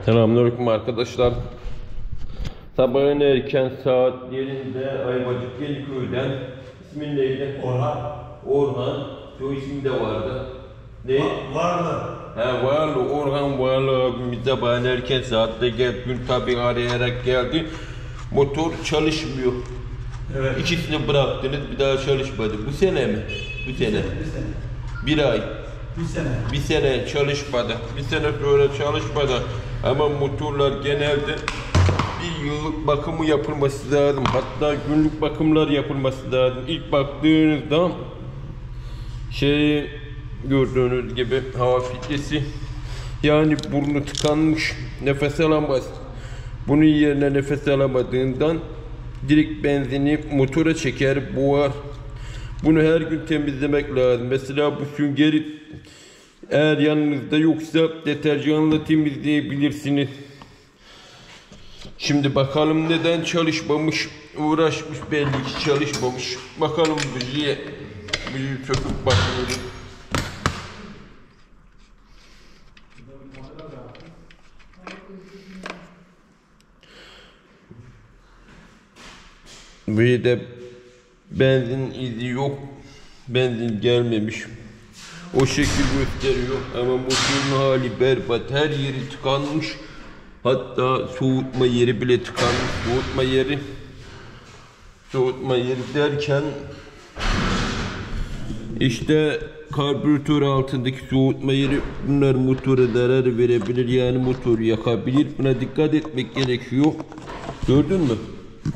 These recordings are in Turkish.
Selamünaleyküm arkadaşlar. Sabahın erken saatlerinde Ayvacık Yeniköy'den, ismin neydi? Orhan. Soy ismi de vardı. Ne? Varlı. He, Varlı. Orhan Varlı abimiz sabahın erken saatte geldi. Gün tabi arayarak geldi. Motor çalışmıyor. Evet. İkisini bıraktınız, bir daha çalışmadı. Bu sene mi? Bu sene. Bir sene. Bir ay. Bir sene. Bir sene çalışmadı. Bir sene sonra çalışmadı. Ama motorlar genelde bir yıllık bakımı yapılması lazım. Hatta günlük bakımlar yapılması lazım. İlk baktığınızda gördüğünüz gibi hava filtresi, yani burnu tıkanmış, nefes alamaz. Bunun yerine nefes alamadığından direkt benzini motora çeker, boğar. Bunu her gün temizlemek lazım. Mesela bu süngeri eğer yanınızda yoksa deterjanla temizleyebilirsiniz. Şimdi bakalım neden çalışmamış, uğraşmış, belli ki çalışmamış. Bakalım bujiyi söküp bakıyoruz. Bujide benzin izi yok, benzin gelmemiş. O şekil gösteriyor ama motorun hali berbat, her yeri tıkanmış. Hatta soğutma yeri bile tıkanmış. Soğutma yeri derken işte karbüratör altındaki soğutma yeri, bunlar motora zarar verebilir, yani motoru yakabilir. Buna dikkat etmek gerekiyor. Gördün mü?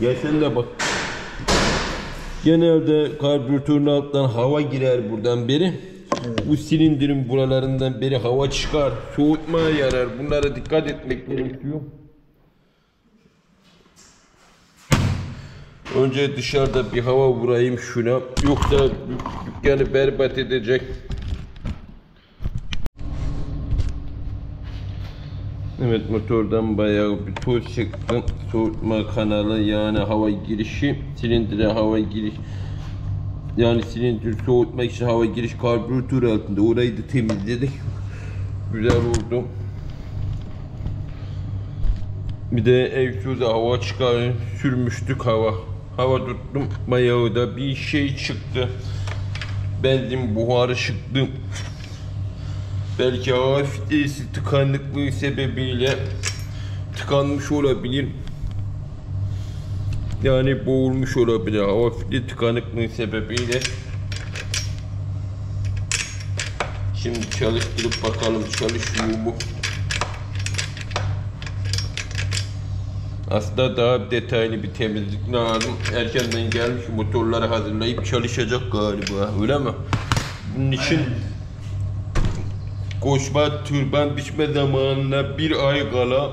Gel sen de bak. Genelde karbüratörün altından hava girer buradan beri. Evet. Bu silindirin buralarından beri hava çıkar, soğutmaya yarar. Bunlara dikkat etmek gerekiyor. Önce dışarıda bir hava vurayım şuna, yoksa dükkanı berbat edecek. Evet, motordan bayağı bir toz çıktı. Soğutma kanalı, yani hava girişi, silindire hava giriş. Yani silindir soğutmak için hava giriş karbüratör altında, orayı da temizledik. Güzel oldu. Bir de egzoza hava çıkar, sürmüştük hava tuttum, bayağı da bir şey çıktı. Benzin buharı çıktı. Belki hava filtresi tıkanıklığı sebebiyle tıkanmış olabilir. Yani boğulmuş olabilir hava filtre tıkanıklığı sebebiyle. Şimdi çalıştırıp bakalım çalışıyor mu? Aslında daha detaylı bir temizlik lazım. Erkenden gelmiş, motorları hazırlayıp çalışacak galiba, öyle mi? Bunun için koşma türban biçme zamanına bir ay kala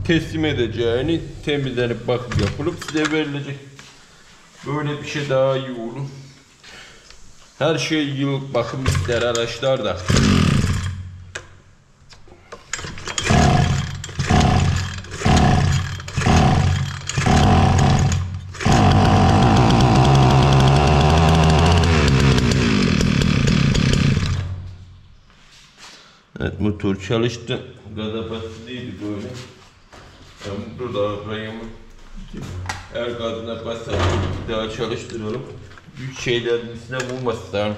teslim edeceğini, temizlenip bakım yapılıp size verilecek. Böyle bir şey daha iyi olur. Her şey yıllık bakım ister araçlar da. Evet, motor çalıştı. Gaza basılıydı böyle. Dur da rayımı. Her gazına basalım, bir daha çalıştıralım. Büyük şeylerin üstüne vurmasın.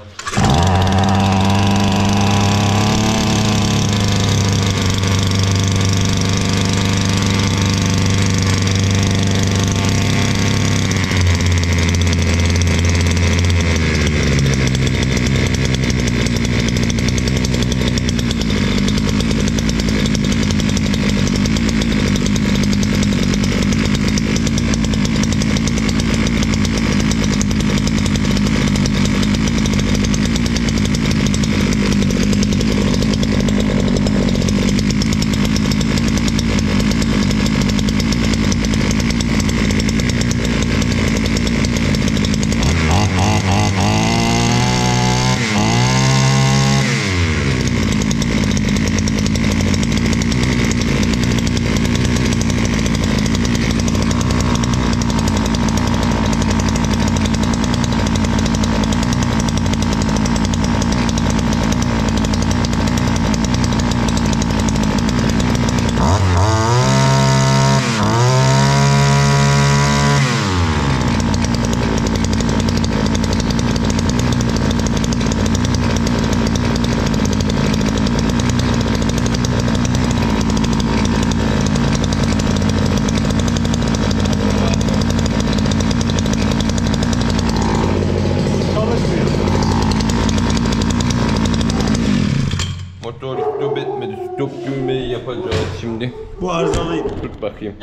yapacağız şimdi. Bu arızalıyım. Tut bakayım.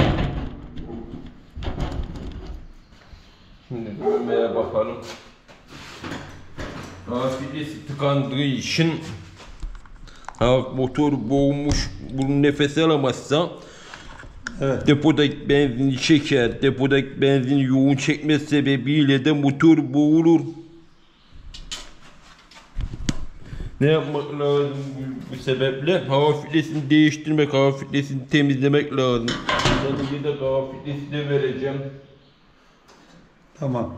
Şimdi düğmeye bakalım. Filesi tıkandığı için motor boğulmuş, bunu nefes alamazsa Evet. depodaki benzini çeker. Depodaki benzini yoğun çekme sebebiyle de motor boğulur. Ne yapmak lazım bu sebeple? Hava filtresini değiştirmek, hava filtresini temizlemek lazım. Sadece de hava filtresi de vereceğim. Tamam.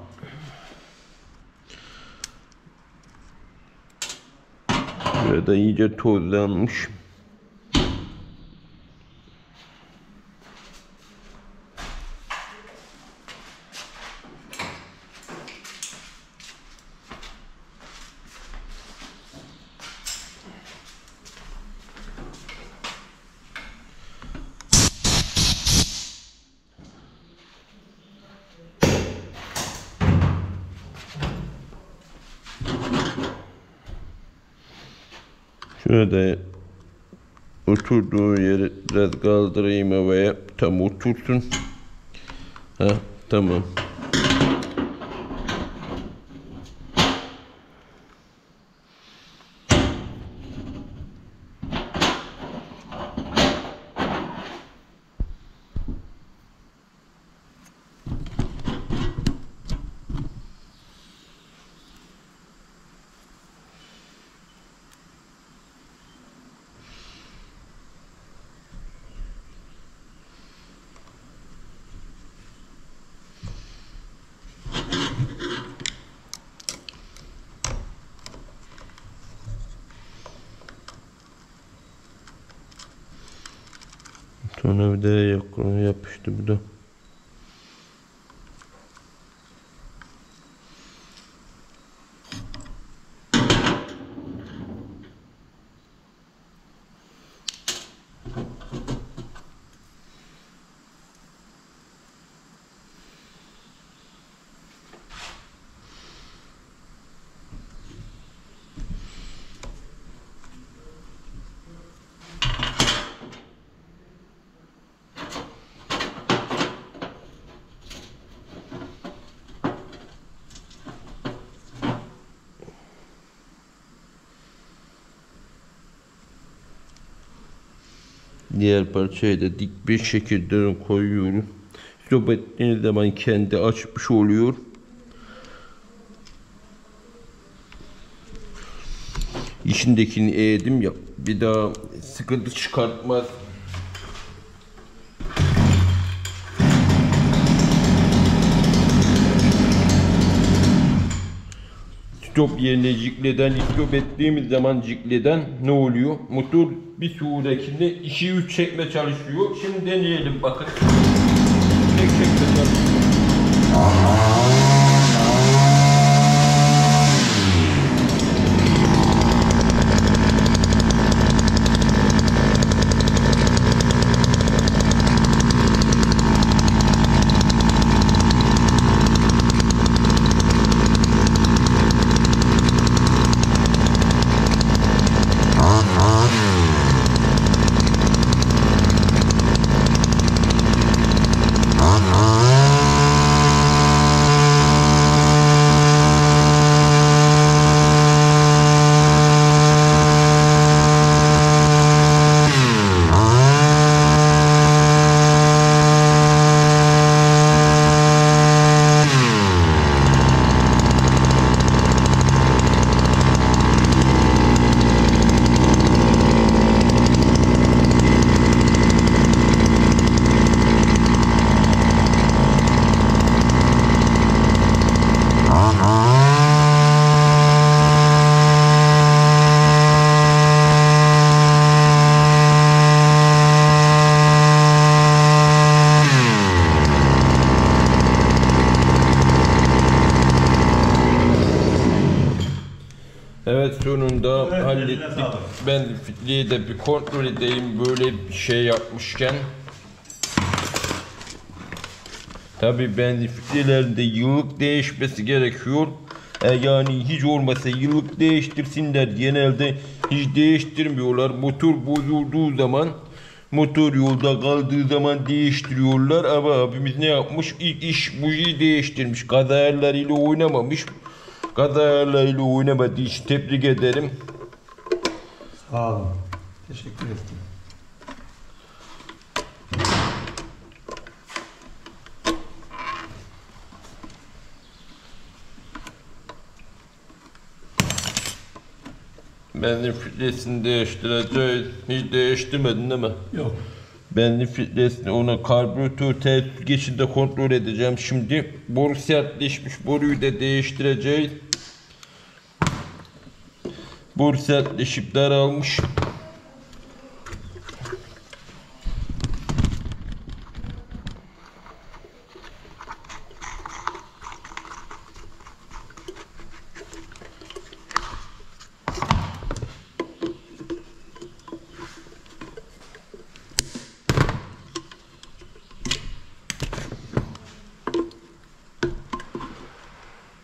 Burada iyice tozlanmış. Şöyle oturduğu yeri biraz kaldırayım havaya, tam otursun. Ha, tamam. Tornavidaya yapıştı bu da. Diğer parçayı da dik bir şekilde koyuyorum. Stop ettiğiniz zaman kendi açmış oluyor. İçindekini eğdim ya, bir daha sıkıntı çıkartmaz. Stop yerine cikleden, stop ettiğimiz zaman cikleden ne oluyor? Motor bir sudakinde 2-3 çekme çalışıyor. Şimdi deneyelim bakın. Tek çekme çalışıyor. Evet, sonunda Evet, hallettik. eline sağlık. Ben fitliği de bir kontrol edeyim böyle bir şey yapmışken. Tabi benzin filtrelerinde yıllık değişmesi gerekiyor. Yani hiç olmasa yıllık değiştirsinler. Genelde hiç değiştirmiyorlar. Motor bozulduğu zaman Motor yolda kaldığı zaman değiştiriyorlar ama abimiz ne yapmış? İlk iş bujiyi değiştirmiş. Gaz ayarlarıyla oynamamış. Gaz ayarlarıyla oynamadığı için tebrik ederim. Sağ olun. Teşekkür ettim. Benzin filtresini değiştireceğiz. Hiç değiştirmedin değil mi? Yok. Benzin filtresini ona karbüratör test geçinde kontrol edeceğim. Şimdi boru sertleşmiş. Boruyu da değiştireceğiz. Boru sertleşip daralmış.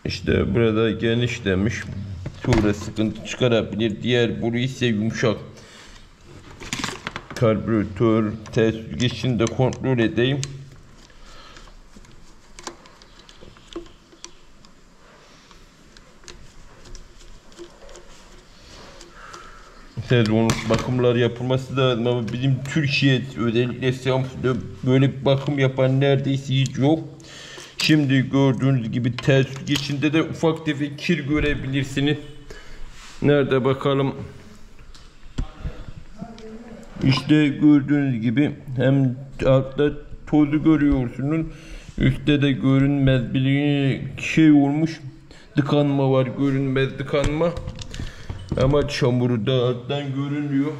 İşte burada genişlemiş. Sonra sıkıntı çıkarabilir. Diğer boru ise yumuşak. Karbüratör test geçinde kontrol edeyim. Sezon bakımlar yapılması lazım ama bizim Türkiye özellikle Samsun'da böyle bir bakım yapan neredeyse hiç yok. Şimdi gördüğünüz gibi test geçinde de ufak tefek kir görebilirsiniz. Nerede bakalım? İşte gördüğünüz gibi hem altta tozu görüyorsunuz. Üstte de görünmez bir şey olmuş. Tıkanma var, görünmez tıkanma. Ama çamuru da alttan görünüyor.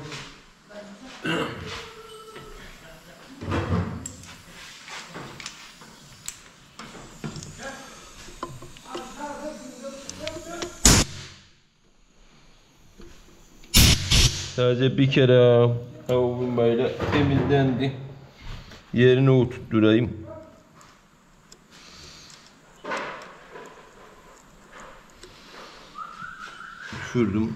Sadece bir kere hava bombayla temizlendi. Yerine oturtturayım. Düşürdüm.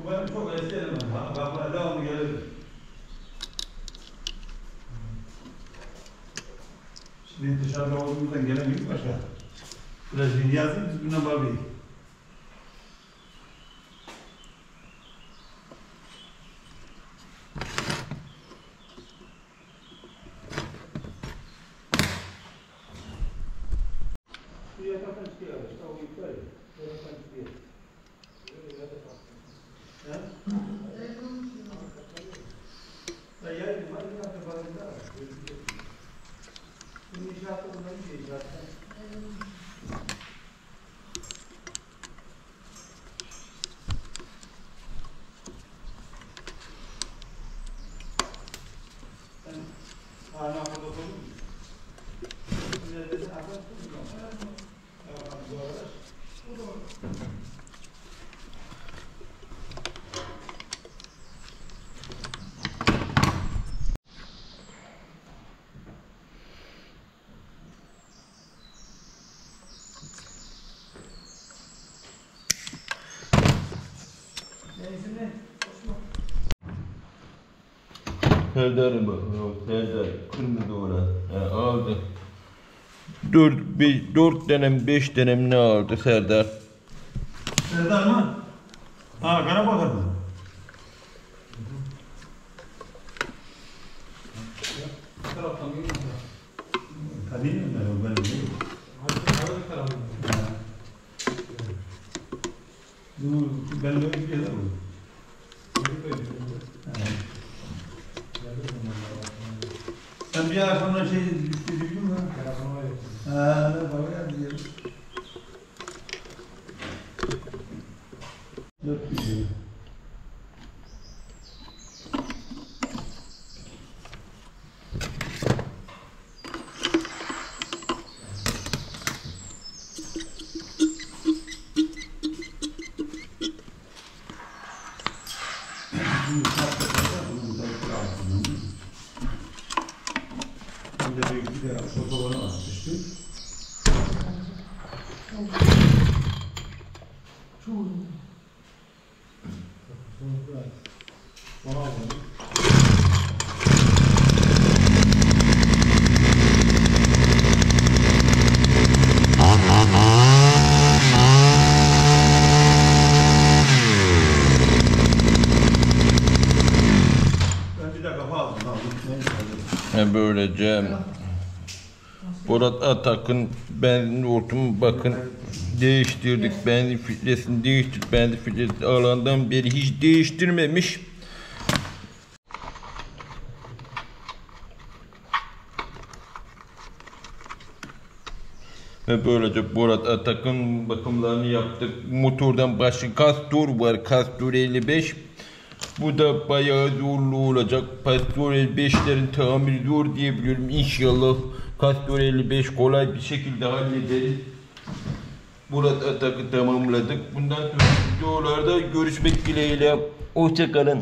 Bu benim çok eski elimim. Bak buna devamlı gelirim. Şimdi dışarıda olduğumuzdan gelemeyiz başka. Biraz yeni yazayım, biz bundan bağlıyız. Serdar'a bak. Serdar kırmızı olan. Aldı. 4 dönem 5 dönem ne aldı Serdar? Serdar mı? Ha, Karabakır mı? Tanıyor musun ben benim değil? Bu ben böyle bir şeyler oldu. Sen bir ay sonra şey düştü bildin mi? Ha, baba diyor. Yok diyor. Böylece Borat Atak'ın benzin hortumu bakın değiştirdik. Benzin filtresini değiştirdik. Benzin filtresi alandan beri hiç değiştirmemiş. Ve böylece Borat Atak'ın bakımlarını yaptık. Motordan başka Castor var. Castor 55. Bu da bayağı zorlu olacak. Castor 55'lerin tamiri zor diye biliyorum. İnşallah Castor 55 kolay bir şekilde hallederiz. Borat Atak'ı tamamladık. Bundan sonra videolarda görüşmek dileğiyle. Hoşça kalın.